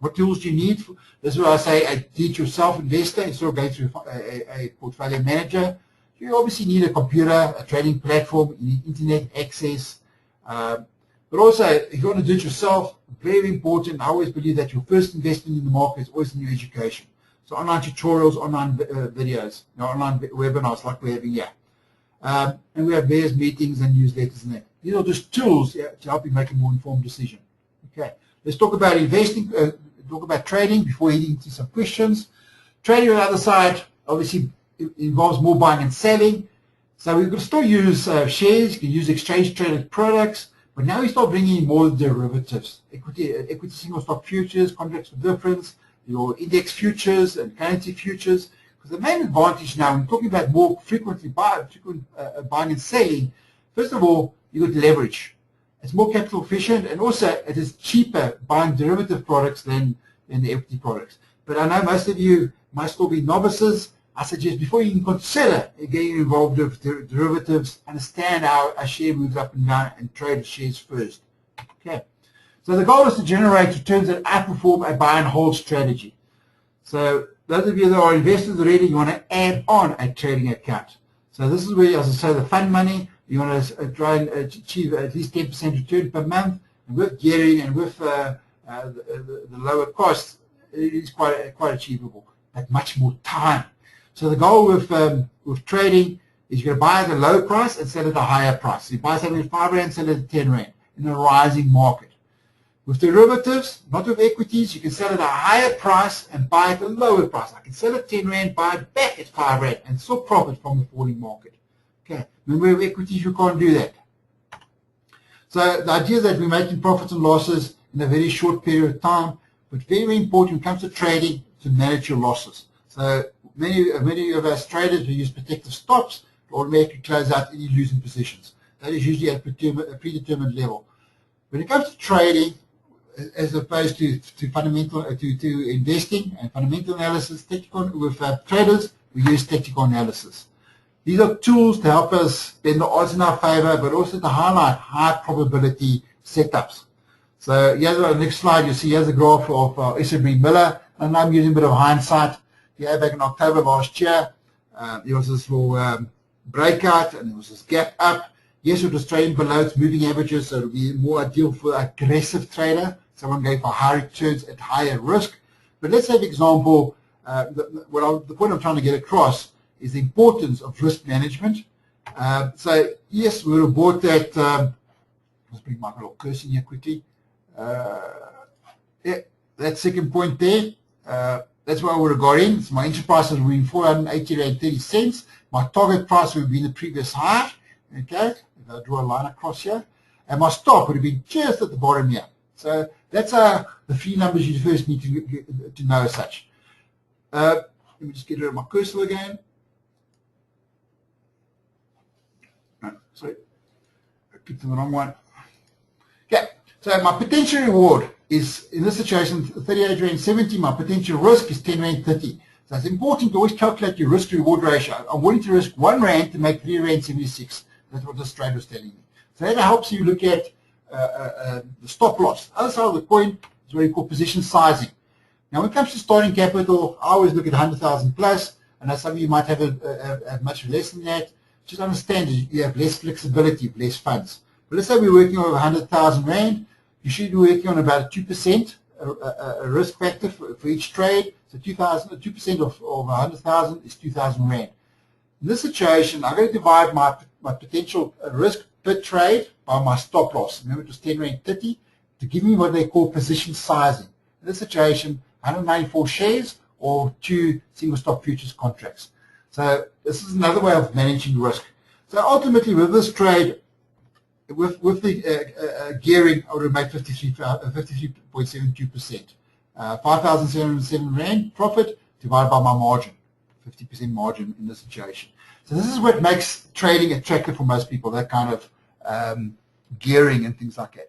What tools do you need? This is where I say a do-it-yourself investor instead of going through a portfolio manager. You obviously need a computer, a trading platform, you need internet access. But also, if you want to do it yourself, very important, I always believe that your first investment in the market is always in your education. So online tutorials, online videos, online webinars like we're having here. And we have various meetings and newsletters and that. These are just tools to help you make a more informed decision. Okay, let's talk about investing, talk about trading before heading into some questions. Trading on the other side, obviously, involves more buying and selling. So we can still use shares, you can use exchange-traded products, but now we start bringing in more derivatives, equity single stock futures, contracts for difference, your index futures and currency futures. Because the main advantage now, when talking about more frequently buying and selling, first of all, you got leverage. It's more capital efficient, and also it is cheaper buying derivative products than the equity products. But I know most of you might still be novices. I suggest before you even consider getting involved with derivatives, understand how a share moves up and down and trade the shares first. Okay. So the goal is to generate returns that outperform a buy and hold strategy. So those of you that are investors already, you want to add on a trading account. So this is where, as I say, the fund money, you want to try and achieve at least 10% return per month. And with gearing and with the lower costs, it is quite achievable, but much more time. So the goal with trading is you're going to buy at a low price and sell at a higher price. So you buy something at 5 Rand, sell it at 10 Rand in a rising market. With derivatives, not with equities, you can sell at a higher price and buy at a lower price. I can sell at 10 Rand, buy it back at 5 Rand and still profit from the falling market. Okay. Remember, with equities, you can't do that. So the idea is that we're making profits and losses in a very short period of time, but very important when it comes to trading to manage your losses. So many of us traders, we use protective stops to automatically close out any losing positions. That is usually at a predetermined level. When it comes to trading, as opposed to fundamental to investing and fundamental analysis, with traders, we use tactical analysis. These are tools to help us bend the odds in our favor, but also to highlight high probability setups. So here's on the next slide, you see here's a graph of S&P Miller, and I'm using a bit of hindsight. Yeah, back in October last year, there was this little breakout, and there was this gap up. Yes, it was trading below its moving averages, so it would be more ideal for an aggressive trader, someone going for high returns at higher risk. But let's say, for example, the point I'm trying to get across is the importance of risk management. So yes, we would have bought that. Let's bring my little cursor here quickly. Yeah, that second point there. That's where I would have got in. So my entry price would have been 480.30 cents. My target price would have been the previous high. Okay, if I draw a line across here, and my stop would have been just at the bottom here. So that's the three numbers you first need to know as such. Let me just get rid of my cursor again. Sorry, I clicked on the wrong one. Okay, so my potential reward is, in this situation, 38 Rand 70. My potential risk is 10 Rand 30. So it's important to always calculate your risk-reward ratio. I'm willing to risk 1 Rand to make 3 Rand 76. That's what this trader was telling me. So that helps you look at the stop loss. Other side of the coin is what you call position sizing. Now, when it comes to starting capital, I always look at 100,000 plus. I know some of you might have much less than that. Just understand that you have less flexibility, less funds. But let's say we're working on 100,000 Rand. You should be working on about a 2% a risk factor for each trade. So 2% of 100,000 is 2,000 Rand. In this situation, I'm going to divide my potential risk per trade by my stop loss. Remember, it was 10 Rand 30 to give me what they call position sizing. In this situation, 194 shares or 2 single stock futures contracts. So this is another way of managing risk. So ultimately, with this trade, with the gearing, I would have made 53.72%. 5,707 Rand profit divided by my margin, 50% margin in this situation. So this is what makes trading attractive for most people, that kind of gearing and things like that.